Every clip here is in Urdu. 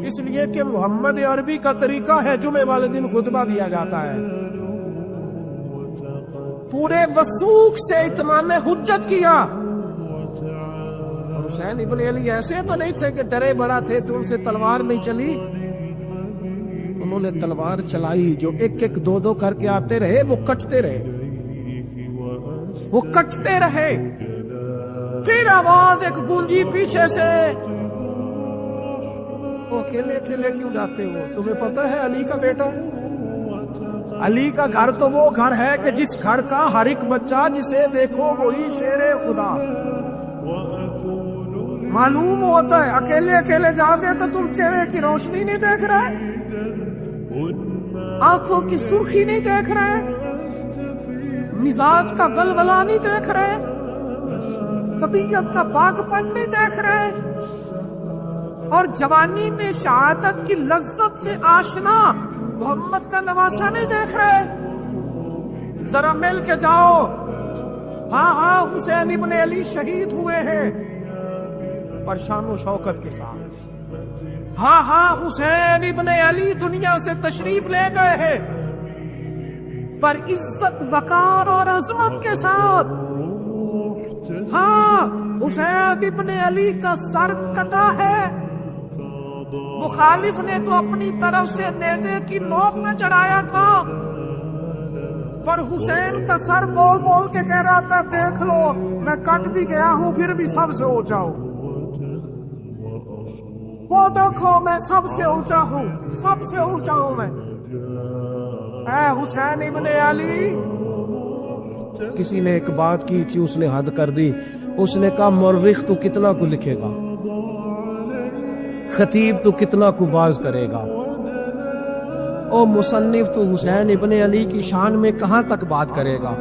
اس لیے کہ محمد عربی کا طریقہ ہے جمعے والے دن خطبہ دیا جاتا ہے، پورے وثوق سے اتمام حجت کیا۔ اور حسین ابن علی ایسے تو نہیں تھے کہ ڈرے بڑا تھے تو ان سے تلوار نہیں چلی، انہوں نے تلوار چلائی، جو ایک ایک دو دو کر کے آتے رہے وہ کٹتے رہے، وہ کٹتے رہے۔ پھر آواز ایک گونجی پیچھے سے، وہ اکیلے اکیلے کیوں جاتے ہو؟ تمہیں پتہ ہے علی کا بیٹا ہے؟ علی کا گھر تو وہ گھر ہے کہ جس گھر کا ہر ایک بچہ جسے دیکھو وہی شیر خدا۔ معلوم ہوتا ہے اکیلے اکیلے جاتے تو تم چہرے کی روشنی نہیں دیکھ رہے، آنکھوں کی سرخی نہیں دیکھ رہے، مزاج کا بلبلا نہیں دیکھ رہے، طبیعت کا پاک پن نہیں دیکھ رہے، اور جوانی میں شہادت کی لذت سے آشنا محمد کا نواسا نہیں دیکھ رہے۔ ذرا مل کے جاؤ، ہاں ہاں حسین ابن علی شہید ہوئے ہیں پر شان و شوکت کے ساتھ، ہاں ہاں حسین ابن علی دنیا سے تشریف لے گئے ہیں پر عزت وقار اور عظمت کے ساتھ، ہاں حسین ابن علی کا سر کٹا ہے، مخالف نے تو اپنی طرف سے نیزے کی نوک میں چڑھایا تھا پر حسین کا سر بول بول کے کہہ رہا تھا دیکھ لو میں کٹ بھی گیا ہوں پھر بھی سب سے اونچا ہوں، وہ دیکھو میں سب سے اونچا ہوں، سب سے اونچا ہوں میں۔ اے حسین ابن علی، کسی نے ایک بات کی تھی، اس نے حد کر دی، اس نے کہا مورخ تو کتنا کو لکھے گا، خطیب تو کتنا کو واز کرے گا، او مصنف تو حسین ابن علی کی شان میں کہاں تک بات کرے گا؟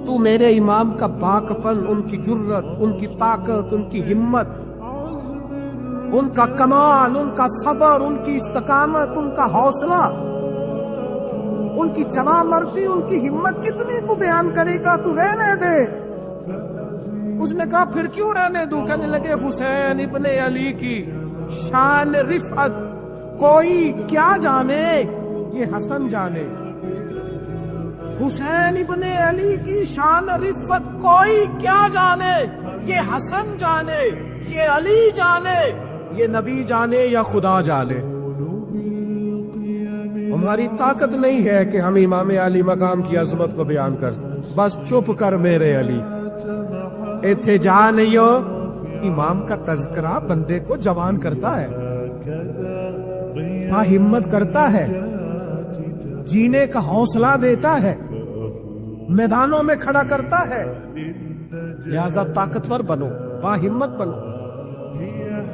تو میرے امام کا پاکپن، ان کی جرت، ان کی طاقت، ان کی ہمت، ان کا کمال، ان کا صبر، ان کی استقامت، ان کا حوصلہ، ان کی جواں مردی، ان کی ہمت کتنی کو بیان کرے گا؟ تو رہنے دے۔ اس نے کہا پھر کیوں رہنے دوں؟ کہنے لگے حسین ابن علی کی شان رفعت کوئی کیا جانے، یہ حسن جانے۔ حسین ابن علی کی شان رفعت کوئی کیا جانے، یہ حسن جانے، یہ علی جانے، یہ نبی جانے یا خدا جانے۔ ہماری طاقت نہیں ہے کہ ہم امام علی مقام کی عظمت کو بیان کر سکیں، بس چپ کر میرے علی، ایتھے جا نہیں ہو۔ امام کا تذکرہ بندے کو جوان کرتا ہے، ہمت کرتا ہے، جینے کا حوصلہ دیتا ہے، میدانوں میں کھڑا کرتا ہے۔ لہذا طاقتور بنو، ہمت بنو،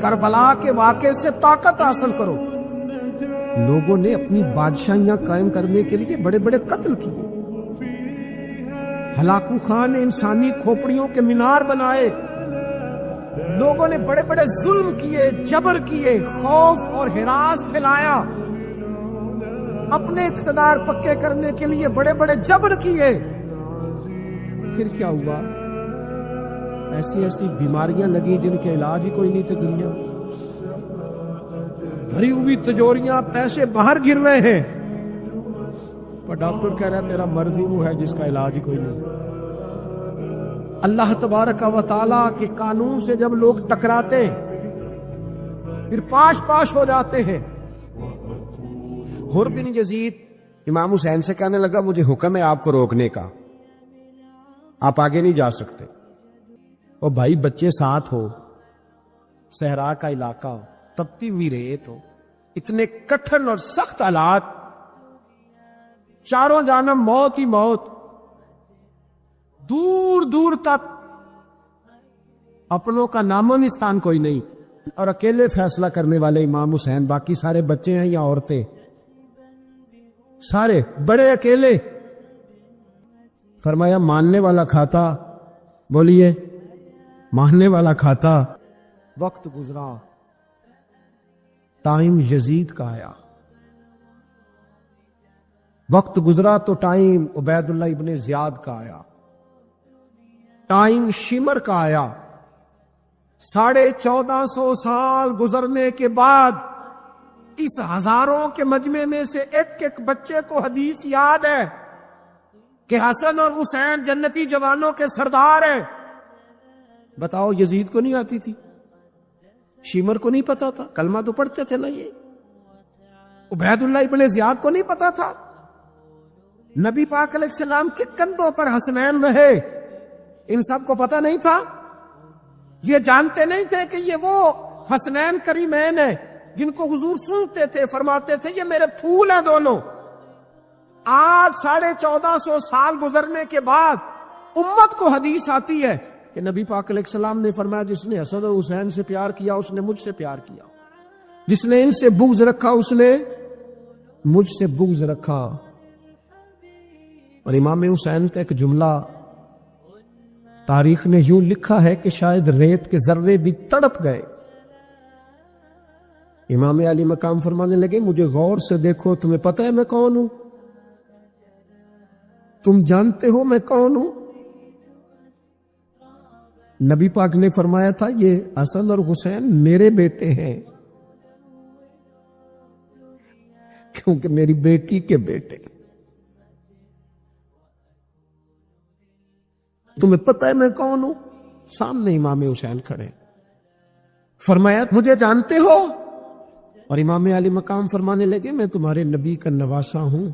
کربلا کے واقعے سے طاقت حاصل کرو۔ لوگوں نے اپنی بادشاہیاں قائم کرنے کے لیے بڑے بڑے قتل کیے، ہلاکو خان نے انسانی کھوپڑیوں کے مینار بنائے، لوگوں نے بڑے بڑے ظلم کیے، جبر کیے، خوف اور ہراس پھیلایا، اپنے اقتدار پکے کرنے کے لیے بڑے بڑے جبر کیے۔ پھر کیا ہوا؟ ایسی ایسی بیماریاں لگی جن کے علاج ہی کوئی نہیں تھے دنیا میں، بھری ہوئی تجوریاں، پیسے باہر گر رہے ہیں، پر ڈاکٹر کہہ رہا ہے تیرا مرض ہی وہ ہے جس کا علاج ہی کوئی نہیں۔ اللہ تبارک و تعالیٰ کے قانون سے جب لوگ ٹکراتے ہیں پھر پاش پاش ہو جاتے ہیں۔ حر بن یزید امام حسین سے کہنے لگا مجھے حکم ہے آپ کو روکنے کا، آپ آگے نہیں جا سکتے۔ اور بھائی بچے ساتھ ہو، صحرا کا علاقہ ہو، تپتی ہوئی ریت ہو، اتنے کٹھن اور سخت حالات، چاروں جانب موت ہی موت، دور دور تک اپنوں کا نام و نشان کوئی نہیں، اور اکیلے فیصلہ کرنے والے امام حسین، باقی سارے بچے ہیں یا عورتیں، سارے بڑے اکیلے۔ فرمایا ماننے والا کھاتا، بولیے ماننے والا کھاتا۔ وقت گزرا، ٹائم یزید کا آیا، وقت گزرا تو ٹائم عبید اللہ ابن زیاد کا آیا، ٹائم شمر کا آیا، 1450 سال گزرنے کے بعد اس ہزاروں کے مجمع میں سے ایک ایک بچے کو حدیث یاد ہے کہ حسن اور حسین جنتی جوانوں کے سردار ہیں. بتاؤ یزید کو نہیں آتی تھی؟ شیمر کو نہیں پتا تھا؟ کلمہ تو پڑھتے تھے نا. یہ عبید اللہ ابن زیاد کو نہیں پتا تھا؟ نبی پاک علیہ السلام کے کندھوں پر حسنین رہے، ان سب کو پتا نہیں تھا؟ یہ جانتے نہیں تھے کہ یہ وہ حسنین کریمین ہیں جن کو حضور سنتے تھے، فرماتے تھے یہ میرے پھول ہیں دونوں. آج 1450 سال گزرنے کے بعد امت کو حدیث آتی ہے کہ نبی پاک علیہ السلام نے فرمایا جس نے حسن اور حسین سے پیار کیا اس نے مجھ سے پیار کیا، جس نے ان سے بغض رکھا اس نے مجھ سے بغض رکھا. اور امام حسین کا ایک جملہ تاریخ نے یوں لکھا ہے کہ شاید ریت کے ذرے بھی تڑپ گئے. امام علی مقام فرمانے لگے مجھے غور سے دیکھو، تمہیں پتہ ہے میں کون ہوں؟ تم جانتے ہو میں کون ہوں؟ نبی پاک نے فرمایا تھا یہ حسن اور حسین میرے بیٹے ہیں، کیونکہ میری بیٹی کے بیٹے. تمہیں پتہ ہے میں کون ہوں؟ سامنے امام حسین کھڑے. فرمایا مجھے جانتے ہو؟ اور امام علی مقام فرمانے لگے میں تمہارے نبی کا نواسا ہوں،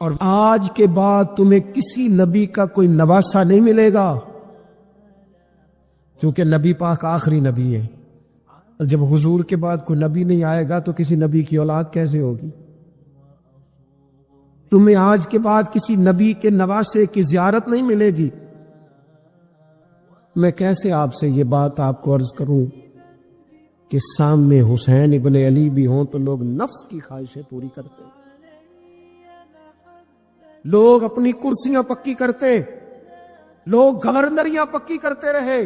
اور آج کے بعد تمہیں کسی نبی کا کوئی نواسا نہیں ملے گا، کیونکہ نبی پاک آخری نبی ہے. اور جب حضور کے بعد کوئی نبی نہیں آئے گا تو کسی نبی کی اولاد کیسے ہوگی؟ تمہیں آج کے بعد کسی نبی کے نواسے کی زیارت نہیں ملے گی. میں کیسے آپ سے یہ بات آپ کو عرض کروں کہ سامنے حسین ابن علی بھی ہوں تو لوگ نفس کی خواہشیں پوری کرتے، لوگ اپنی کرسیاں پکی کرتے، لوگ گورنریاں پکی کرتے رہے،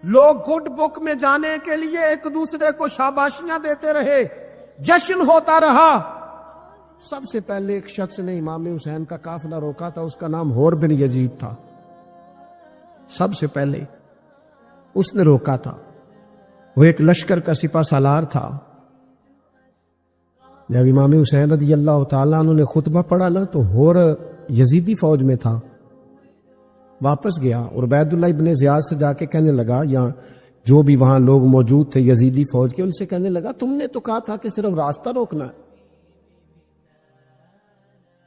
لوگ گڈ بک میں جانے کے لیے ایک دوسرے کو شاباشیاں دیتے رہے، جشن ہوتا رہا. سب سے پہلے ایک شخص نے امام حسین کا قافلہ روکا تھا، اس کا نام حور بن یزید تھا. سب سے پہلے اس نے روکا تھا. وہ ایک لشکر کا سپہ سالار تھا. جب امام حسین رضی اللہ تعالیٰ عنہ نے خطبہ پڑھا نا تو حور یزیدی فوج میں تھا. واپس گیا اور عبید اللہ ابن زیاد سے جا کے کہنے لگا، یا جو بھی وہاں لوگ موجود تھے یزیدی فوج کے، ان سے کہنے لگا تم نے تو کہا تھا کہ صرف راستہ روکنا ہے،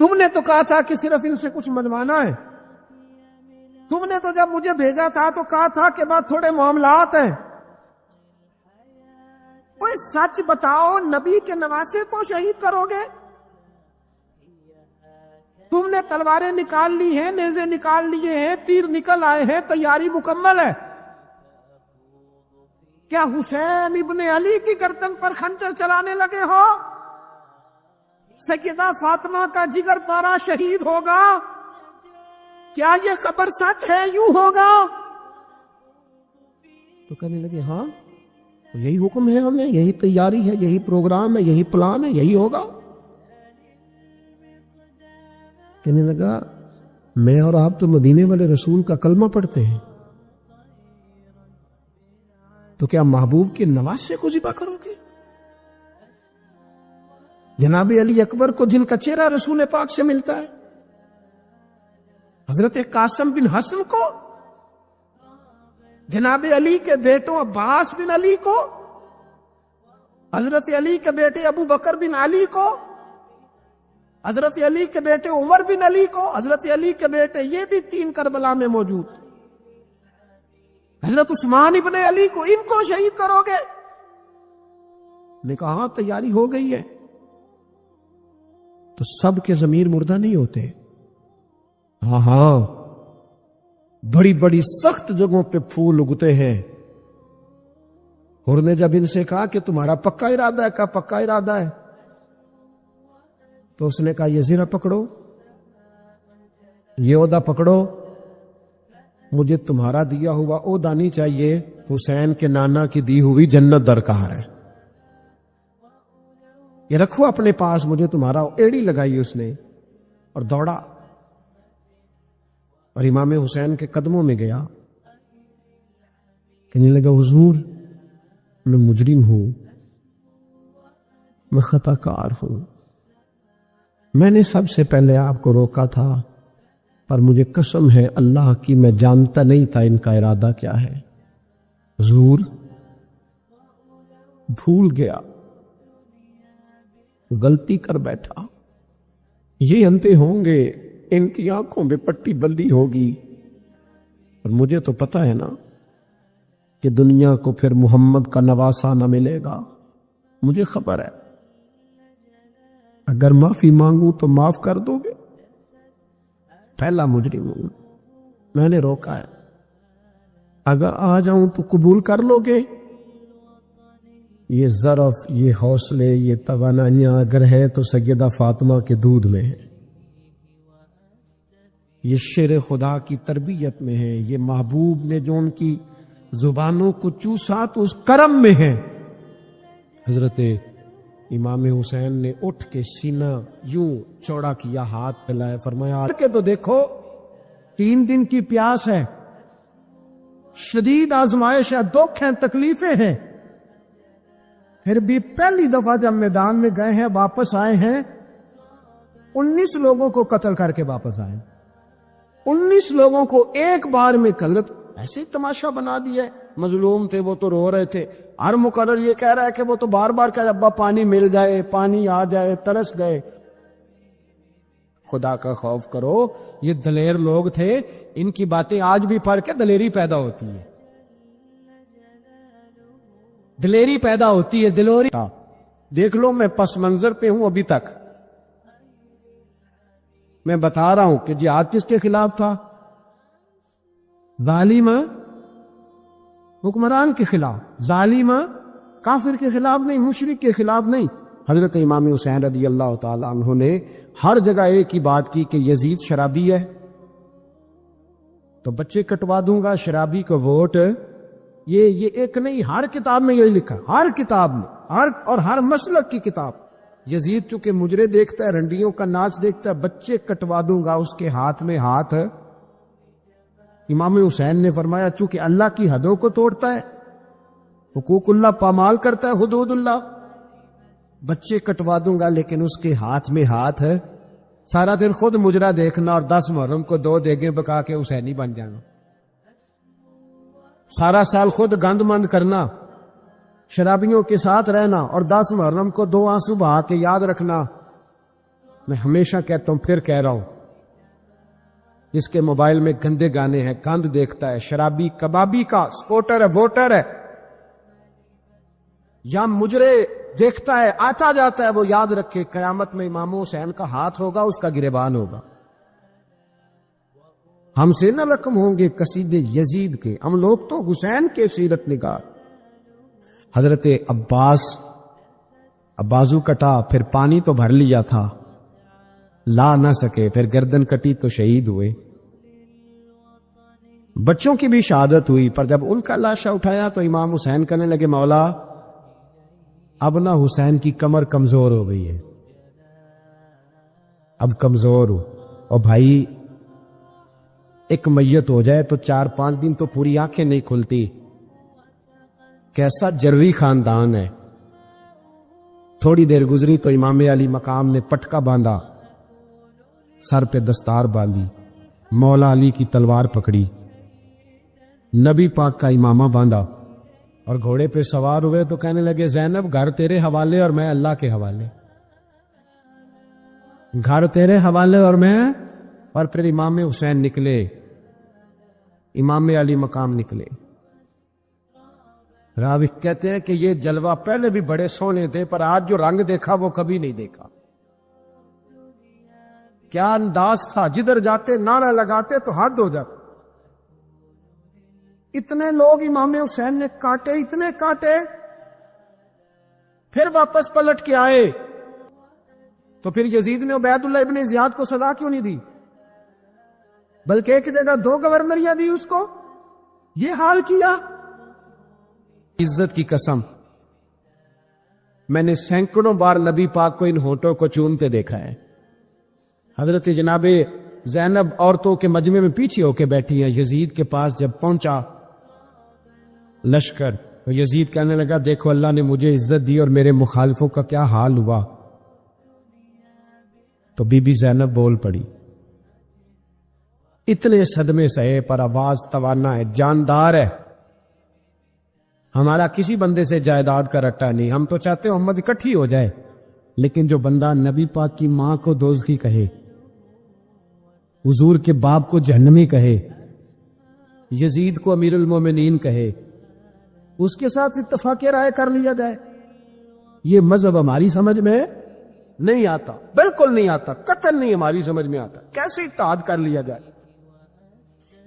تم نے تو کہا تھا کہ صرف ان سے کچھ منوانا ہے، تم نے تو جب مجھے بھیجا تھا تو کہا تھا کہ بس تھوڑے معاملات ہیں. کوئی سچ بتاؤ، نبی کے نواسے کو شہید کرو گے؟ تم نے تلواریں نکال لی ہیں، نیزے نکال لیے ہیں، تیر نکل آئے ہیں، تیاری مکمل ہے. کیا حسین ابن علی کی گردن پر خنجر چلانے لگے ہو؟ سیدہ فاطمہ کا جگر پارا شہید ہوگا؟ کیا یہ خبر سچ ہے؟ یوں ہوگا؟ تو کہنے لگے ہاں یہی حکم ہے، ہمیں یہی تیاری ہے، یہی پروگرام ہے، یہی پلان ہے، یہی ہوگا. کہنے لگا میں اور آپ تو مدینے والے رسول کا کلمہ پڑھتے ہیں، تو کیا محبوب کے نواسے کو ذبح کرو گے؟ جناب علی اکبر کو جن کا چہرہ رسول پاک سے ملتا ہے، حضرت قاسم بن حسن کو، جناب علی کے بیٹوں عباس بن علی کو، حضرت علی کے بیٹے ابو بکر بن علی کو، حضرت علی کے بیٹے عمر بن علی کو، حضرت علی کے بیٹے یہ بھی 3 کربلا میں موجود، حضرت عثمان ابن علی کو، ان کو شہید کرو گے؟ نے کہا ہاں تیاری ہو گئی ہے. تو سب کے ضمیر مردہ نہیں ہوتے. ہاں بڑی بڑی سخت جگہوں پہ پھول اگتے ہیں. اور نے جب ان سے کہا کہ تمہارا پکا ارادہ ہے، کہا پکا ارادہ ہے. تو اس نے کہا یہ زرہ پکڑو، یہ عہدہ پکڑو، مجھے تمہارا دیا ہوا عہدہ نہیں چاہیے، حسین کے نانا کی دی ہوئی جنت درکار ہے، یہ رکھو اپنے پاس، مجھے تمہارا. ایڑی لگائی اس نے اور دوڑا اور امام حسین کے قدموں میں گیا. کہنے لگا حضور میں مجرم ہوں، میں خطا کار ہوں، میں نے سب سے پہلے آپ کو روکا تھا، پر مجھے قسم ہے اللہ کی میں جانتا نہیں تھا ان کا ارادہ کیا ہے، حضور بھول گیا، غلطی کر بیٹھا، یہ انتے ہوں گے، ان کی آنکھوں میں پٹی بندی ہوگی، اور مجھے تو پتا ہے نا کہ دنیا کو پھر محمد کا نواسا نہ ملے گا، مجھے خبر ہے اگر معافی مانگوں تو معاف کر دو گے، پہلا مجرم ہوں، میں نے روکا ہے، اگر آ جاؤں تو قبول کر لو گے؟ یہ ظرف، یہ حوصلے، یہ توانائیاں اگر ہے تو سیدہ فاطمہ کے دودھ میں ہے، یہ شیر خدا کی تربیت میں ہے، یہ محبوب نے جو ان کی زبانوں کو چوسا تو اس کرم میں ہے۔ حضرت امام حسین نے اٹھ کے سینہ یوں چوڑا کیا، ہاتھ پھیلائے، فرمایا کہ تو دیکھو 3 دن کی پیاس ہے، شدید آزمائش ہے، دکھ ہیں، تکلیفیں ہیں، پھر بھی پہلی دفعہ جب میدان میں گئے ہیں واپس آئے ہیں 19 لوگوں کو قتل کر کے واپس آئے، 19 لوگوں کو ایک بار میں قتل، ایسے ہی تماشا بنا دیا ہے۔ مظلوم تھے وہ تو رو رہے تھے، ہر مقرر یہ کہہ رہا ہے کہ وہ تو بار بار کہ ابا پانی مل جائے، پانی آ جائے، ترس گئے۔ خدا کا خوف کرو، یہ دلیر لوگ تھے، ان کی باتیں آج بھی پڑھ کے دلیری پیدا ہوتی ہے، دلیری پیدا ہوتی ہے، دلوری۔ دیکھ لو میں پس منظر پہ ہوں ابھی تک، میں بتا رہا ہوں کہ جہاد کس کے خلاف تھا؟ ظالم حکمران کے خلاف، ظالم کافر کے خلاف نہیں، مشرک کے خلاف نہیں۔ حضرت امام حسین رضی اللہ تعالی عنہ نے ہر جگہ ایک ہی بات کی کہ یزید شرابی ہے تو بچے کٹوا دوں گا، شرابی کو ووٹ، یہ ایک نہیں، ہر کتاب میں یہی لکھا، ہر کتاب میں، اور ہر مسلک کی کتاب۔ یزید چونکہ مجرے دیکھتا ہے، رنڈیوں کا ناچ دیکھتا ہے، بچے کٹوا دوں گا، اس کے ہاتھ میں ہاتھ۔ امام حسین نے فرمایا چونکہ اللہ کی حدوں کو توڑتا ہے، حقوق اللہ پامال کرتا ہے، حدود اللہ، بچے کٹوا دوں گا لیکن اس کے ہاتھ میں ہاتھ ہے۔ سارا دن خود مجرا دیکھنا اور 10 محرم کو 2 دیگیں پکا کے حسینی بن جانا، سارا سال خود گند مند کرنا، شرابیوں کے ساتھ رہنا، اور 10 محرم کو 2 آنسو بہا کے یاد رکھنا۔ میں ہمیشہ کہتا ہوں، پھر کہہ رہا ہوں، جس کے موبائل میں گندے گانے ہیں، گند دیکھتا ہے، شرابی کبابی کا سپورٹر ہے، ووٹر ہے، یا مجرے دیکھتا ہے، آتا جاتا ہے، وہ یاد رکھے قیامت میں امام حسین کا ہاتھ ہوگا، اس کا گریبان ہوگا۔ ہم سے نہ رقم ہوں گے قصیدے یزید کے، ہم لوگ تو حسین کے سیرت نگار۔ حضرت عباس بازو کٹا، پھر پانی تو بھر لیا تھا، لا نہ سکے، پھر گردن کٹی تو شہید ہوئے۔ بچوں کی بھی شہادت ہوئی، پر جب ان کا لاشا اٹھایا تو امام حسین کہنے لگے مولا اب نہ حسین کی کمر کمزور ہو گئی ہے، اب کمزور ہو، اور بھائی ایک میت ہو جائے تو 4-5 دن تو پوری آنکھیں نہیں کھلتی، کیسا جروی خاندان ہے۔ تھوڑی دیر گزری تو امام علی مقام نے پٹکا باندھا، سر پہ دستار باندھی، مولا علی کی تلوار پکڑی، نبی پاک کا امامہ باندھا، اور گھوڑے پہ سوار ہوئے تو کہنے لگے زینب گھر تیرے حوالے اور میں اللہ کے حوالے، گھر تیرے حوالے اور میں۔ اور پھر امام حسین نکلے، امام علی مقام نکلے۔ راوی کہتے ہیں کہ یہ جلوہ پہلے بھی بڑے سونے تھے، پر آج جو رنگ دیکھا وہ کبھی نہیں دیکھا۔ کیا انداز تھا، جدھر جاتے نعرہ لگاتے تو حد ہو جاتا۔ اتنے لوگ امام حسین نے کاٹے، اتنے کاٹے، پھر واپس پلٹ کے آئے تو پھر یزید نے عبید اللہ ابن زیاد کو سزا کیوں نہیں دی، بلکہ ایک جگہ 2 گورنریاں دی اس کو، یہ حال کیا۔ عزت کی قسم، میں نے سینکڑوں بار نبی پاک کو ان ہونٹوں کو چومتے دیکھا ہے۔ حضرت جناب زینب عورتوں کے مجمع میں پیچھے ہو کے بیٹھی ہیں، یزید کے پاس جب پہنچا لشکر. تو یزید کہنے لگا دیکھو اللہ نے مجھے عزت دی اور میرے مخالفوں کا کیا حال ہوا. تو بی بی زینب بول پڑی. اتنے صدمے سہے پر آواز توانا ہے، جاندار ہے. ہمارا کسی بندے سے جائیداد کا رٹا نہیں، ہم تو چاہتے ہیں امت اکٹھی ہو جائے، لیکن جو بندہ نبی پاک کی ماں کو دوزخی کہے، حضور کے باپ کو جہنمی کہے، یزید کو امیر المومنین کہے، اس کے ساتھ اتفاق رائے کر لیا جائے. یہ مذہب ہماری سمجھ میں نہیں آتا، بالکل نہیں آتا، قطعاً نہیں ہماری سمجھ میں آتا. کیسے اتحاد کر لیا جائے؟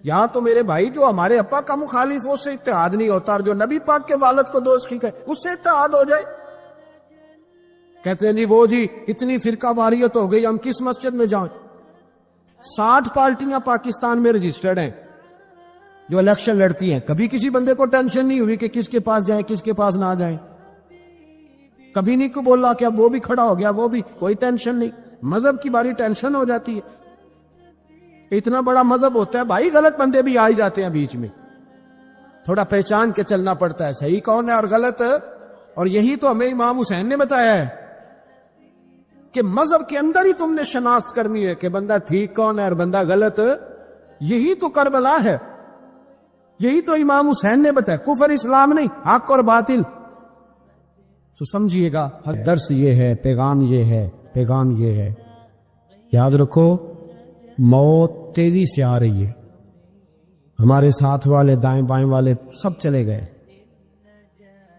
یہاں تو میرے بھائی جو ہمارے ابا کا مخالف ہو اس سے اتحاد نہیں ہوتا، اور جو نبی پاک کے والد کو دوزخی کہے اس سے اتحاد ہو جائے. کہتے ہیں جی وہ جی اتنی فرقہ واریت ہو گئی، ہم کس مسجد میں جائیں؟ 60 پارٹیاں پاکستان میں رجسٹرڈ ہیں جو الیکشن لڑتی ہیں. کبھی کسی بندے کو ٹینشن نہیں ہوئی کہ کس کے پاس جائیں کس کے پاس نہ جائیں. کبھی نہیں کو بولا کہ اب وہ بھی کھڑا ہو گیا، وہ بھی، کوئی ٹینشن نہیں. مذہب کی باری ٹینشن ہو جاتی ہے. اتنا بڑا مذہب ہوتا ہے بھائی، غلط بندے بھی آ ہی جاتے ہیں بیچ میں. تھوڑا پہچان کے چلنا پڑتا ہے صحیح کون ہے اور غلط. اور یہی تو ہمیں امام حسین نے بتایا ہے کہ مذہب کے اندر ہی تم نے شناخت کرنی ہے کہ بندہ ٹھیک کون ہے اور بندہ غلط. یہی تو کربلا ہے، یہی تو امام حسین نے بتایا. کفر اسلام نہیں، حق اور باطل. تو سمجھیے گا درس یہ ہے، پیغام یہ ہے، پیغام یہ ہے. یاد رکھو موت تیزی سے آ رہی ہے. ہمارے ساتھ والے دائیں بائیں والے سب چلے گئے.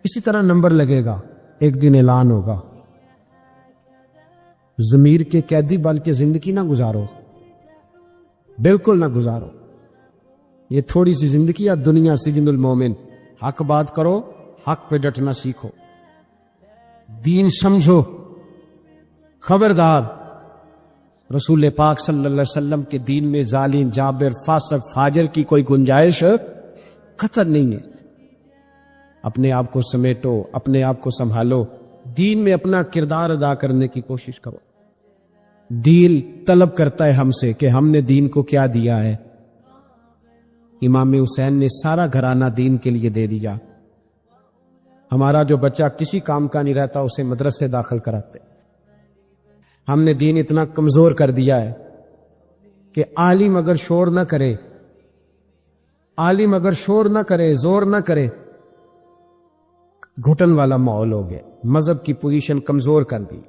اسی طرح نمبر لگے گا، ایک دن اعلان ہوگا. ضمیر کے قیدی بن کے زندگی نہ گزارو، بالکل نہ گزارو. یہ تھوڑی سی زندگی ہے، دنیا سجن المومن. حق بات کرو، حق پہ ڈٹنا سیکھو، دین سمجھو. خبردار رسول پاک صلی اللہ علیہ وسلم کے دین میں ظالم، جابر، فاسق، فاجر کی کوئی گنجائش قطع نہیں ہے. اپنے آپ کو سمیٹو، اپنے آپ کو سنبھالو، دین میں اپنا کردار ادا کرنے کی کوشش کرو. دین طلب کرتا ہے ہم سے کہ ہم نے دین کو کیا دیا ہے. امام حسین نے سارا گھرانہ دین کے لیے دے دیا. ہمارا جو بچہ کسی کام کا نہیں رہتا اسے مدرسے داخل کراتے. ہم نے دین اتنا کمزور کر دیا ہے کہ عالم اگر شور نہ کرے، عالم اگر شور نہ کرے، زور نہ کرے، گھٹن والا ماحول ہو گیا. مذہب کی پوزیشن کمزور کر دی.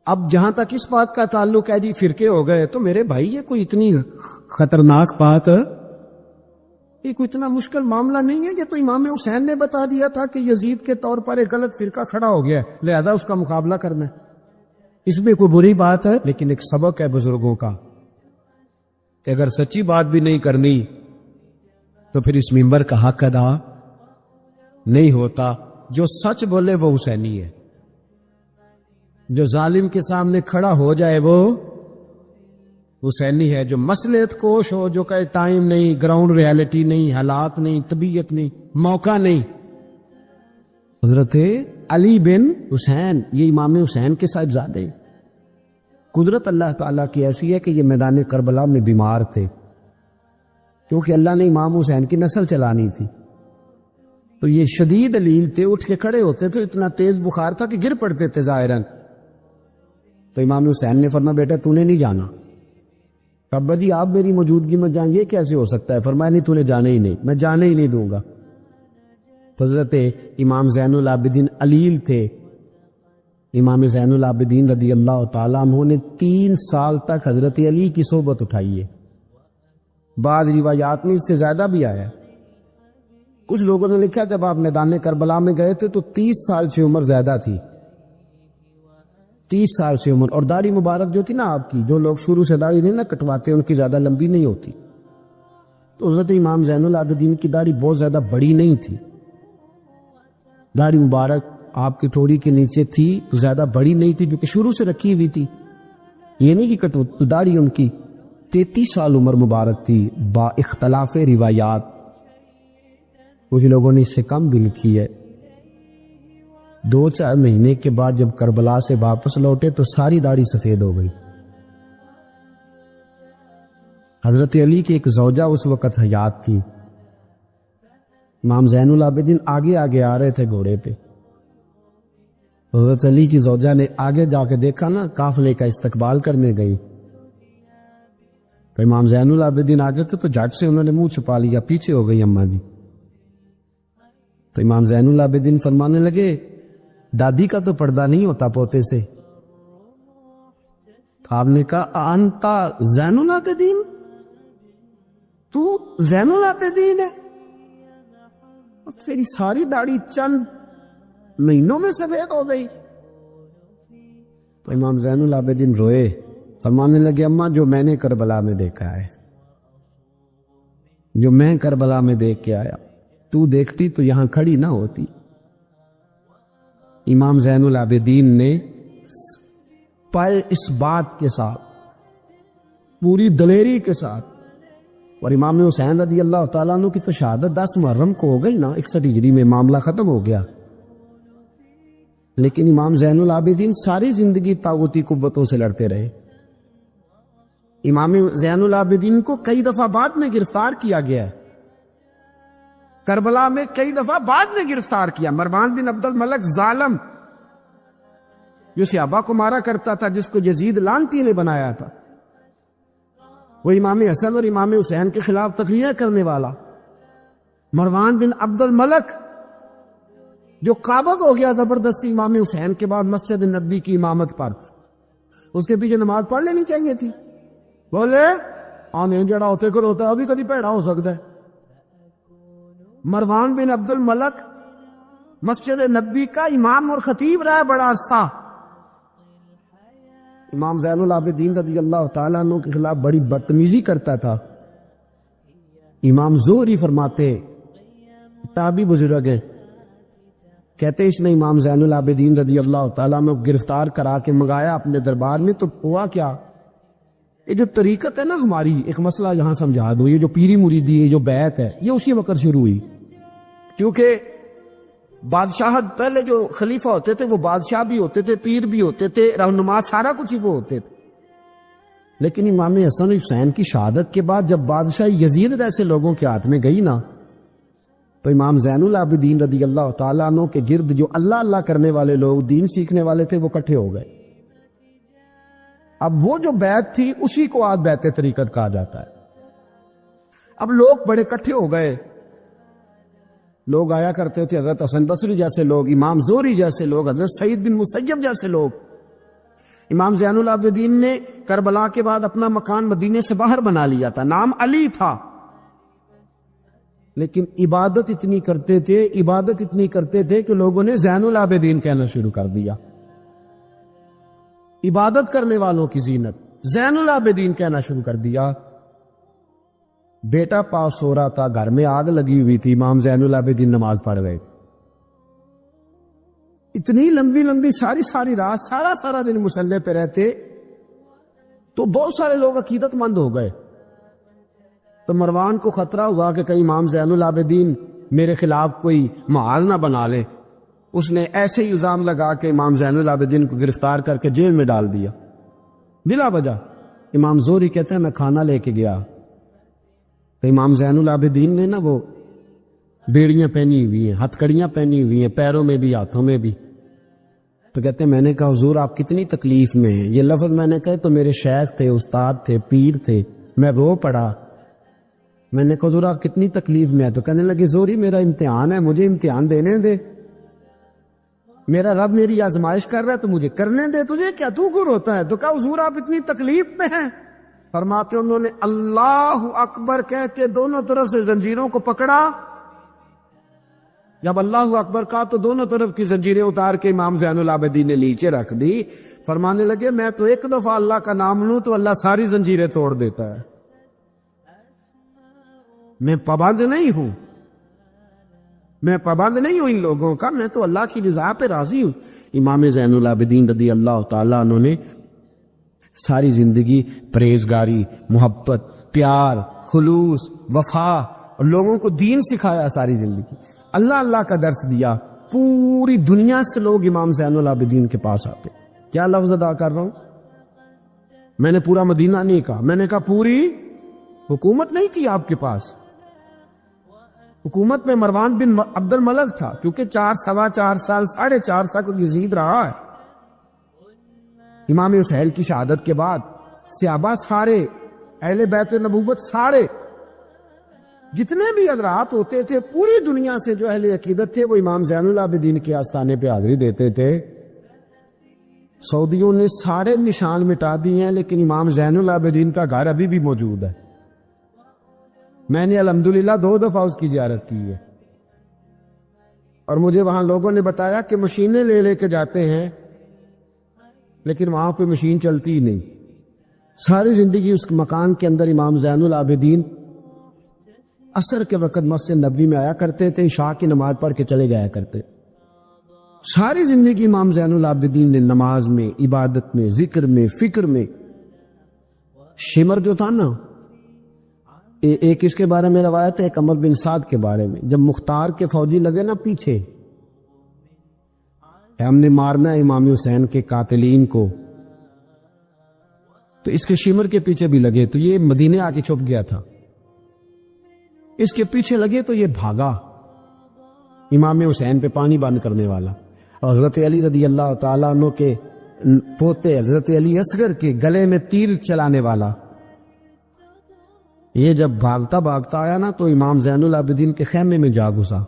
اب جہاں تک اس بات کا تعلق ہے جی فرقے ہو گئے، تو میرے بھائی یہ کوئی اتنی خطرناک بات، یہ کوئی اتنا مشکل معاملہ نہیں ہے. یہ تو امام حسین نے بتا دیا تھا کہ یزید کے طور پر ایک غلط فرقہ کھڑا ہو گیا ہے، لہذا اس کا مقابلہ کرنا ہے. اس میں کوئی بری بات ہے، لیکن ایک سبق ہے بزرگوں کا کہ اگر سچی بات بھی نہیں کرنی تو پھر اس منبر کا حق ادا نہیں ہوتا. جو سچ بولے وہ حسینی ہے، جو ظالم کے سامنے کھڑا ہو جائے وہ حسینی ہے. جو مصلحت کوش ہو، جو کہے ٹائم نہیں، گراؤنڈ ریالٹی نہیں، حالات نہیں، طبیعت نہیں، موقع نہیں. حضرت علی بن حسین یہ امام حسین کے صاحبزادے. قدرت اللہ تعالیٰ کی ایسی ہے کہ یہ میدان کربلا میں بیمار تھے، کیونکہ اللہ نے امام حسین کی نسل چلانی تھی. تو یہ شدید علیل تھے، اٹھ کے کھڑے ہوتے تھے، اتنا تیز بخار تھا کہ گر پڑتے تھے ظاہراً. تو امام حسین نے فرمایا بیٹا تو نے نہیں جانا. ابا جی آپ میری موجودگی میں جائیں، یہ کیسے ہو سکتا ہے؟ فرمایا نہیں تو نے جانے ہی نہیں، میں جانے ہی نہیں دوں گا. حضرت امام زین العابدین علیل تھے. امام زین العابدین رضی اللہ تعالیٰ عنہ نے 3 سال تک حضرت علی کی صحبت اٹھائی ہے. بعض روایات میں اس سے زیادہ بھی آیا. کچھ لوگوں نے لکھا جب آپ میدان کربلا میں گئے تھے تو 30 سال سے عمر زیادہ تھی، 30 سال سے عمر. اور داڑھی مبارک جو تھی نا آپ کی، جو لوگ شروع سے داڑھی نہیں نہ کٹواتے ان کی زیادہ لمبی نہیں ہوتی. تو حضرت امام زین العابدین کی داڑھی بہت زیادہ بڑی نہیں تھی. داڑھی مبارک آپ کی ٹھوڑی کے نیچے تھی تو زیادہ بڑی نہیں تھی، کیونکہ شروع سے رکھی ہوئی تھی. یہ نہیں کہ کٹو. تو داڑھی ان کی 33 سال عمر مبارک تھی با اختلاف روایات. کچھ لوگوں نے اس سے کم بھی لکھی ہے. 2-4 مہینے کے بعد جب کربلا سے واپس لوٹے تو ساری داڑھی سفید ہو گئی. حضرت علی کی ایک زوجہ اس وقت حیات تھی. امام زین العابدین آگے آگے آ رہے تھے گھوڑے پہ. حضرت علی کی زوجہ نے آگے جا کے دیکھا نا قافلے کا استقبال کرنے گئی, تو امام زین العابدین آ جاتے تو جھٹ سے انہوں نے منہ چھپا لیا, پیچھے ہو گئی اماں جی. تو امام زین العابدین فرمانے لگے دادی کا تو پردہ نہیں ہوتا پوتے سے. تو آپ نے کہا انتا زین العابدین, تو زین العابدین ہے, تیری ساری داڑھی چند مہینوں میں سفید ہو گئی. تو امام زین العابدین روئے, فرمانے لگے اماں جو میں نے کربلا میں دیکھا ہے, جو میں کربلا میں دیکھ کے آیا, تو دیکھتی تو یہاں کھڑی نہ ہوتی. امام زین العابدین نے پائے اس بات کے ساتھ پوری دلیری کے ساتھ, اور امام حسین رضی اللہ تعالیٰ عنہ کی تو شہادت 10 محرم کو ہو گئی نا, 61 ہجری میں معاملہ ختم ہو گیا. لیکن امام زین العابدین ساری زندگی طاغوتی قوتوں سے لڑتے رہے. امام زین العابدین کو کئی دفعہ بعد میں گرفتار کیا گیا ہے, کربلا میں کئی دفعہ بعد میں گرفتار کیا. مروان بن عبد الملک ظالم جو صحابہ کو مارا کرتا تھا, جس کو یزید لعنتی نے بنایا تھا, وہ امام حسن اور امام حسین کے خلاف تقریریں کرنے والا مروان بن عبد الملک, جو قابض ہو گیا زبردستی امام حسین کے بعد مسجد نبی کی امامت پر. اس کے پیچھے نماز پڑھ لینی چاہیے تھی. بولے آنے جڑا ہوتے کر ہوتا ہے, ابھی کبھی پیڑا ہو سکتا ہے. مروان بن عبد الملک مسجد نبی کا امام اور خطیب رہا بڑا عرصہ. امام زین العابدین رضی اللہ تعالیٰ عنہ کے خلاف بڑی بدتمیزی کرتا تھا. امام زہری فرماتے, تابعی بزرگ ہیں, کہتے اس نے امام زین العابدین رضی اللہ تعالیٰ عنہ گرفتار کرا کے منگایا اپنے دربار میں, تو ہوا کیا, یہ جو طریقت ہے نا ہماری, ایک مسئلہ یہاں سمجھا دو, یہ جو پیری مریدی ہے, جو بیعت ہے, یہ اسی وقت شروع ہوئی. کیونکہ بادشاہت پہلے جو خلیفہ ہوتے تھے وہ بادشاہ بھی ہوتے تھے, پیر بھی ہوتے تھے, رہنما, سارا کچھ ہی وہ ہوتے تھے. لیکن امام حسن حسین کی شہادت کے بعد جب بادشاہ یزید ایسے لوگوں کے ہاتھ میں گئی نا, تو امام زین العابدین رضی اللہ تعالیٰ عنہ کے گرد جو اللہ اللہ کرنے والے لوگ, دین سیکھنے والے تھے, وہ اکٹھے ہو گئے. اب وہ جو بیعت تھی اسی کو آج بیعت طریقت کہا جاتا ہے. اب لوگ بڑے اکٹھے ہو گئے, لوگ آیا کرتے تھے, حضرت حسن بصری جیسے لوگ, امام زہری جیسے لوگ, حضرت سعید بن مسیب جیسے لوگ. امام زین العابدین نے کربلا کے بعد اپنا مکان مدینے سے باہر بنا لیا تھا, نام علی تھا, لیکن عبادت اتنی کرتے تھے کہ لوگوں نے زین العابدین کہنا شروع کر دیا. عبادت کرنے والوں کی زینت زین العابدین کہنا شروع کر دیا. بیٹا پاس سو رہا تھا, گھر میں آگ لگی ہوئی تھی, امام زین العابدین نماز پڑھ رہے. اتنی لمبی ساری رات, سارا دن مصلی پہ رہتے, تو بہت سارے لوگ عقیدت مند ہو گئے. تو مروان کو خطرہ ہوا کہ کہیں امام زین العابدین میرے خلاف کوئی محاذ نہ بنا لے. اس نے ایسے ہی الزام لگا کے امام زین العابدین کو گرفتار کر کے جیل میں ڈال دیا بلا وجہ. امام زہری کہتے ہیں میں کھانا لے کے گیا, تو امام زین العابدین نے نا وہ بیڑیاں پہنی ہوئی ہیں, ہتھ کڑیاں پہنی ہوئی ہیں, پیروں میں بھی ہاتھوں میں بھی. تو کہتے ہیں میں نے کہا حضور آپ کتنی تکلیف میں ہیں. یہ لفظ میں نے کہا تو میرے شیخ تھے, استاد تھے, پیر تھے, میں رو پڑا. میں نے کہا حضور آپ کتنی تکلیف میں ہے. تو کہنے لگے زہری میرا امتحان ہے, مجھے امتحان دینے دے, میرا رب میری آزمائش کر رہا ہے تو مجھے کرنے دے, تجھے کیا, تو گر ہوتا ہے. تو کہا حضور آپ اتنی تکلیف میں ہیں. فرماتے انہوں نے اللہ اکبر کہہ کے دونوں طرف سے زنجیروں کو پکڑا. جب اللہ اکبر کہا تو دونوں طرف کی زنجیریں اتار کے امام زین العابدین نے نیچے رکھ دی. فرمانے لگے میں تو ایک دفعہ اللہ کا نام لوں تو اللہ ساری زنجیریں توڑ دیتا ہے, میں پابند نہیں ہوں, میں پابند نہیں ہوں ان لوگوں کا, میں تو اللہ کی رضا پہ راضی ہوں. امام زین العابدین رضی اللہ تعالیٰ عنہ نے ساری زندگی پرہیزگاری, محبت, پیار, خلوص, وفا اور لوگوں کو دین سکھایا. ساری زندگی اللہ اللہ کا درس دیا. پوری دنیا سے لوگ امام زین العابدین کے پاس آتے. کیا لفظ ادا کر رہا ہوں, میں نے پورا مدینہ نہیں کہا, میں نے کہا پوری حکومت نہیں تھی آپ کے پاس, حکومت میں مروان بن عبد الملک تھا، کیونکہ 4 سوا 4 سال 4.5 سال یزید رہا ہے۔ امام حسین کی شہادت کے بعد صحابہ سارے، اہل بیت نبوت سارے، جتنے بھی حضرات ہوتے تھے پوری دنیا سے جو اہل عقیدت تھے، وہ امام زین العابدین کے آستانے پہ حاضری دیتے تھے۔ سعودیوں نے سارے نشان مٹا دیے ہیں، لیکن امام زین العابدین کا گھر ابھی بھی موجود ہے۔ میں نے الحمدللہ 2 دفعہ اس کی زیارت کی ہے، اور مجھے وہاں لوگوں نے بتایا کہ مشینیں لے کے جاتے ہیں، لیکن وہاں پہ مشین چلتی ہی نہیں۔ ساری زندگی اس مکان کے اندر امام زین العابدین عصر کے وقت مسجد نبوی میں آیا کرتے تھے، عشاء کی نماز پڑھ کے چلے جایا کرتے۔ ساری زندگی امام زین العابدین نے نماز میں، عبادت میں، ذکر میں، فکر میں۔ شمر جو تھا نا، ایک اس کے بارے میں روایت ہے، ایک عمر بن سعد کے بارے میں، جب مختار کے فوجی لگے نا پیچھے، ہم نے مارنا ہے امام حسین کے قاتلین کو، تو اس کے شمر کے پیچھے بھی لگے، تو یہ مدینے آ کے چھپ گیا تھا۔ اس کے پیچھے لگے تو یہ بھاگا، امام حسین پہ پانی بند کرنے والا۔ حضرت علی رضی اللہ تعالیٰ عنہ کے پوتے حضرت علی اصغر کے گلے میں تیر چلانے والا، یہ جب بھاگتا بھاگتا آیا نا تو امام زین العابدین کے خیمے میں جا گھسا۔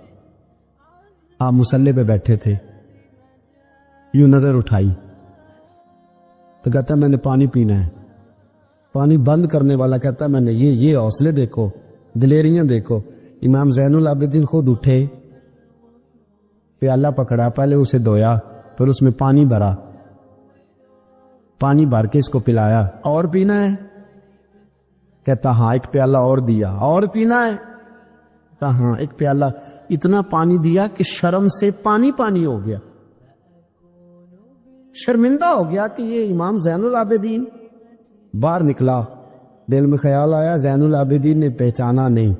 آپ مصلے پہ بیٹھے تھے، یوں نظر اٹھائی تو کہتا میں نے پانی پینا ہے۔ پانی بند کرنے والا کہتا میں نے یہ حوصلے دیکھو، دلیریاں دیکھو۔ امام زین العابدین خود اٹھے، پیالہ پکڑا، پہلے اسے دھویا، پھر اس میں پانی بھرا، پانی بھر کے اس کو پلایا۔ اور پینا ہے؟ کہتا ہاں۔ ایک پیالہ اور دیا۔ اور پینا ہے؟ کہتا ہاں۔ ایک پیالہ، اتنا پانی دیا کہ شرم سے پانی پانی ہو گیا، شرمندہ ہو گیا کہ یہ امام زین العابدین۔ باہر نکلا، دل میں خیال آیا زین العابدین نے پہچانا نہیں،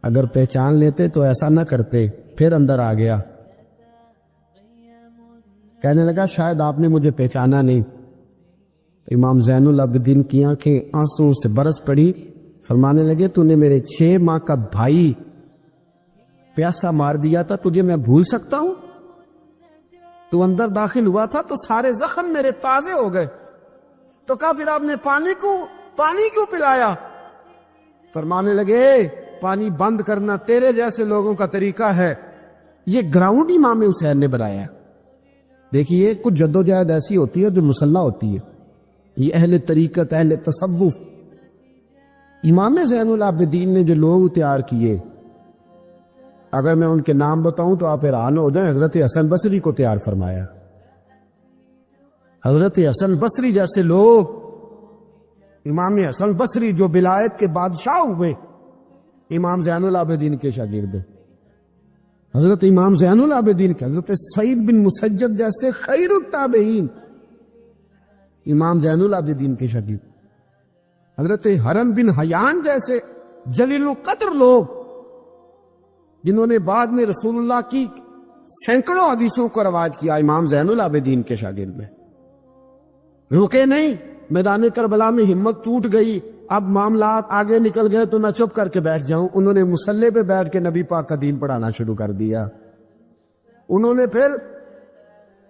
اگر پہچان لیتے تو ایسا نہ کرتے۔ پھر اندر آ گیا، کہنے لگا شاید آپ نے مجھے پہچانا نہیں۔ امام زین العابدین کی آنکھیں آنسو سے برس پڑی، فرمانے لگے تو نے میرے 6 ماہ کا بھائی پیاسا مار دیا تھا، تجھے میں بھول سکتا ہوں؟ تو اندر داخل ہوا تھا تو سارے زخم میرے تازے ہو گئے۔ تو کہا پھر آپ نے پانی کیوں پلایا؟ فرمانے لگے پانی بند کرنا تیرے جیسے لوگوں کا طریقہ ہے، یہ گراؤنڈ امام حسین نے بنایا۔ دیکھیے کچھ جدوجہد ایسی ہوتی ہے جو مسلح ہوتی ہے، یہ اہل طریقت، اہل تصوف۔ امام زین العابدین نے جو لوگ تیار کیے، اگر میں ان کے نام بتاؤں تو آپ حیران ہو جائیں۔ حضرت حسن بصری کو تیار فرمایا، حضرت حسن بصری جیسے لوگ، امام حسن بصری جو ولایت کے بادشاہ ہوئے، امام زین العابدین کے شاگرد، حضرت امام زین العابدین کے، حضرت سعید بن مسیب جیسے خیر التابعین امام زین العابدین کے شاگرد، حضرت حرم بن حیان جیسے جلیل القدر لوگ، جنہوں نے بعد میں رسول اللہ کی سینکڑوں حدیثوں کو روایت کیا، امام زین العابدین کے شاگرد میں۔ رکے نہیں، میدان کربلا میں ہمت ٹوٹ گئی، اب معاملات آگے نکل گئے تو میں چپ کر کے بیٹھ جاؤں۔ انہوں نے مصلے پہ بیٹھ کے نبی پاک کا دین پڑھانا شروع کر دیا۔ انہوں نے پھر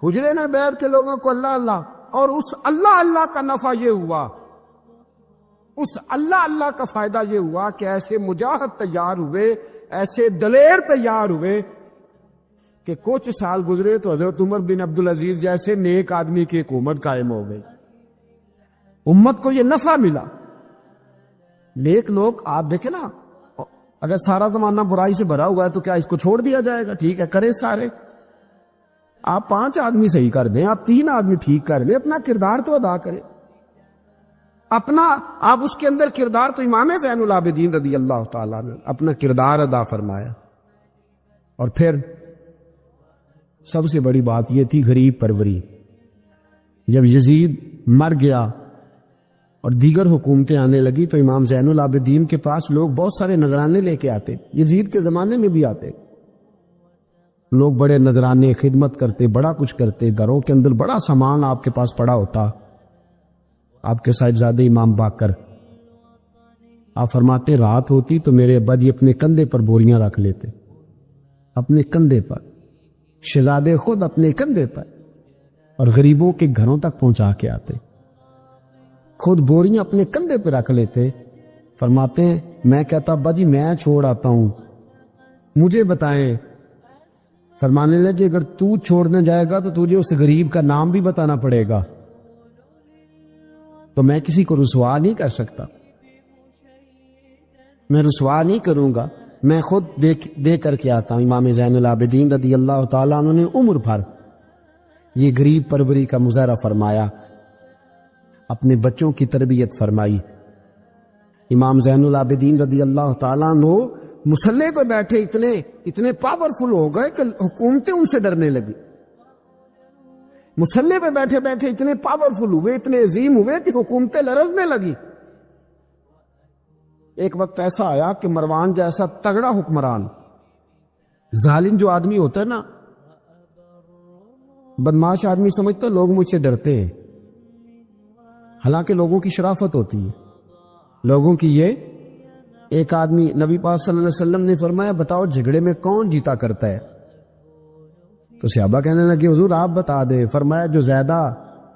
حجرے میں بیٹھ کے لوگوں کو اللہ اللہ، اور اس اللہ اللہ کا نفع یہ ہوا، اس اللہ اللہ کا فائدہ یہ ہوا کہ ایسے مجاہد تیار ہوئے، ایسے دلیر تیار ہوئے کہ کچھ سال گزرے تو حضرت عمر بن عبدالعزیز جیسے نیک آدمی کی حکومت قائم ہو گئی، امت کو یہ نفع ملا۔ نیک لوگ آپ دیکھیں نا، اگر سارا زمانہ برائی سے بھرا ہوا ہے تو کیا اس کو چھوڑ دیا جائے گا؟ ٹھیک ہے کرے سارے، آپ 5 آدمی صحیح کر دیں، آپ 3 آدمی ٹھیک کر دیں، اپنا کردار تو ادا کریں، اپنا آپ اس کے اندر کردار، تو امام زین العابدین رضی اللہ تعالیٰ نے اپنا کردار ادا فرمایا۔ اور پھر سب سے بڑی بات یہ تھی غریب پروری۔ جب یزید مر گیا اور دیگر حکومتیں آنے لگی تو امام زین العابدین کے پاس لوگ بہت سارے نذرانے لے کے آتے، یزید کے زمانے میں بھی آتے لوگ، بڑے نذرانے خدمت کرتے، بڑا کچھ کرتے، گھروں کے اندر بڑا سامان آپ کے پاس پڑا ہوتا۔ آپ کے صاحبزادے امام باقر آپ فرماتے رات ہوتی تو میرے ابا جی اپنے کندھے پر بوریاں رکھ لیتے، اپنے کندھے پر، شہزادے خود اپنے کندھے پر، اور غریبوں کے گھروں تک پہنچا کے آتے، خود بوریاں اپنے کندھے پہ رکھ لیتے۔ فرماتے ہیں میں کہتا ابا جی میں چھوڑ آتا ہوں، مجھے بتائیں۔ فرمانے لگے اگر تو چھوڑنے جائے گا تو تجھے اس غریب کا نام بھی بتانا پڑے گا، تو میں کسی کو رسوا نہیں کر سکتا، میں رسوا نہیں کروں گا، میں خود دے کر کے آتا ہوں۔ امام زین العابدین رضی اللہ تعالیٰ عنہ نے عمر بھر یہ غریب پروری کا مظاہرہ فرمایا، اپنے بچوں کی تربیت فرمائی۔ امام زین العابدین رضی اللہ تعالیٰ عنہ مسلح پہ بیٹھے اتنے پاورفل ہو گئے کہ حکومتیں ان سے ڈرنے لگی۔ مسلح پہ بیٹھے بیٹھے اتنے پاورفل ہوئے، اتنے عظیم ہوئے کہ حکومتیں لرزنے لگی۔ ایک وقت ایسا آیا کہ مروان جیسا تگڑا حکمران، ظالم جو آدمی ہوتا ہے نا، بدماش آدمی سمجھتا لوگ مجھ سے ڈرتے ہیں، حالانکہ لوگوں کی شرافت ہوتی ہے، لوگوں کی یہ۔ ایک آدمی، نبی پاک صلی اللہ علیہ وسلم نے فرمایا بتاؤ جھگڑے میں کون جیتا کرتا ہے؟ تو صحابہ کہنے لگے حضور آپ بتا دیں۔ فرمایا جو زیادہ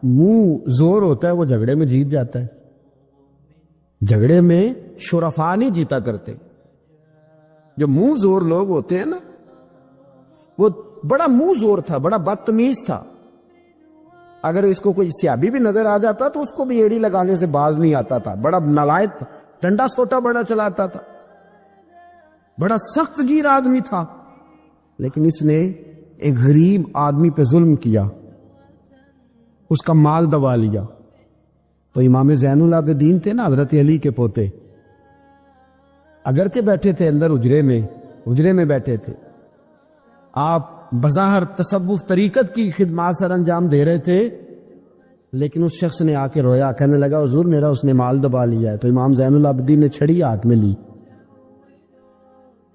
منہ زور ہوتا ہے وہ جھگڑے میں جیت جاتا ہے، جھگڑے میں شرفا نہیں جیتا کرتے، جو منہ زور لوگ ہوتے ہیں نا، وہ بڑا منہ زور تھا، بڑا بدتمیز تھا، اگر اس کو کوئی سیابی بھی نظر آ جاتا تو اس کو بھی ایڑی لگانے سے باز نہیں آتا تھا، بڑا نالائق تھا، ڈنڈا سوٹا بڑا چلاتا تھا، بڑا سخت گیر آدمی تھا، لیکن اس نے ایک غریب آدمی پہ ظلم کیا، اس کا مال دبا لیا۔ تو امام زین العابدین تھے نا، حضرت علی کے پوتے، اگرچہ بیٹھے تھے اندر حجرے میں بیٹھے تھے، آپ بظاہر تصوف طریقت کی خدمات سر انجام دے رہے تھے، لیکن اس شخص نے آ کے رویا، کہنے لگا حضور میرا اس نے مال دبا لیا ہے۔ تو امام زین العابدین نے چھڑی ہاتھ میں لی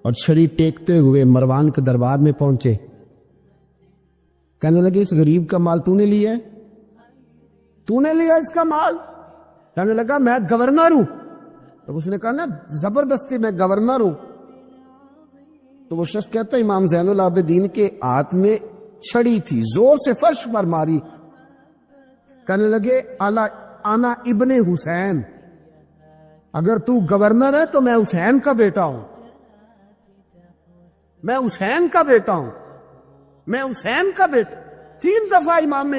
اور چھڑی ٹیکتے ہوئے مروان کے دربار میں پہنچے، کہنے لگے اس غریب کا مال تو نے لیا ہے؟ تو نے لیا اس کا مال؟ کہنے لگا میں گورنر ہوں۔ تو اس نے کہا نا زبردستی میں گورنر ہوں۔ تو وہ شخص کہتا ہے امام زین العابدین کے ہاتھ میں چھڑی تھی، زور سے فرش پر ماری، کہنے لگے انا ابن حسین، اگر تو گورنر ہے تو میں حسین کا بیٹا ہوں، میں حسین کا بیٹا ہوں، میں حسین کا بیٹا۔ 3 دفعہ امام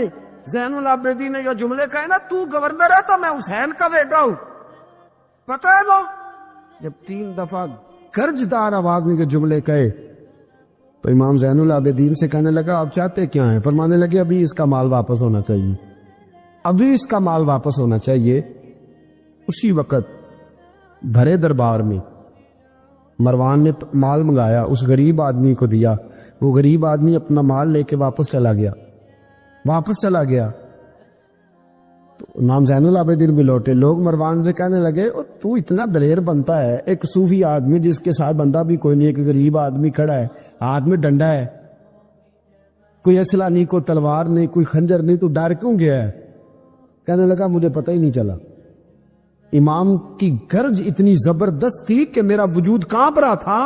زین العابدین نے یہ جملے کہے نا، تو گورنر ہے تو میں حسین کا بیٹا ہوں، پتہ ہے وہ جب 3 دفعہ گرجدار آواز میں کے جملے کہے تو امام زین العابدین سے کہنے لگا آپ چاہتے کیا ہیں؟ فرمانے لگے ابھی اس کا مال واپس ہونا چاہیے، ابھی اس کا مال واپس ہونا چاہیے۔ اسی وقت بھرے دربار میں مروان نے مال منگایا، اس غریب آدمی کو دیا، وہ غریب آدمی اپنا مال لے کے واپس چلا گیا۔ تو امام زین العابدین بھی لوٹے، لوگ مروان سے کہنے لگے تو اتنا دلیر بنتا ہے، ایک صوفی آدمی جس کے ساتھ بندہ بھی کوئی نہیں، ایک غریب آدمی کھڑا ہے، ہاتھ میں ڈنڈا ہے، کوئی اسلحہ نہیں، کوئی تلوار نہیں، کوئی خنجر نہیں، تو ڈر کیوں گیا ہے؟ کہنے لگا مجھے پتہ ہی نہیں چلا۔ امام کی گرج اتنی زبردست تھی کہ میرا وجود کانپ رہا تھا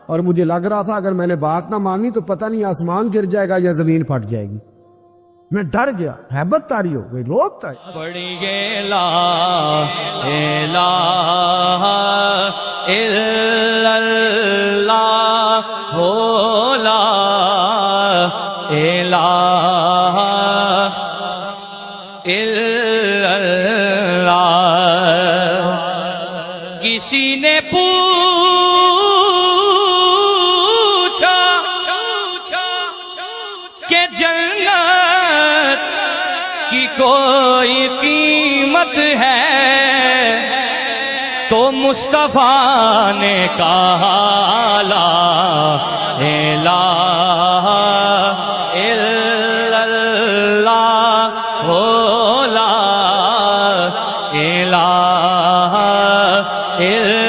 اور مجھے لگ رہا تھا اگر میں نے بات نہ مانی تو پتہ نہیں آسمان گر جائے گا یا زمین پھٹ جائے گی، میں ڈر گیا، ہیبت تاری ہو گئی، روتا ہے پڑھیے لا الہ الا اللہ ہو، لا الہ الا اللہ۔ کسی نے پوچھا کہ جنت کی کوئی قیمت ہے تو مصطفیٰ نے کہا لا الہ الا اللہ ہو، لا الہ الا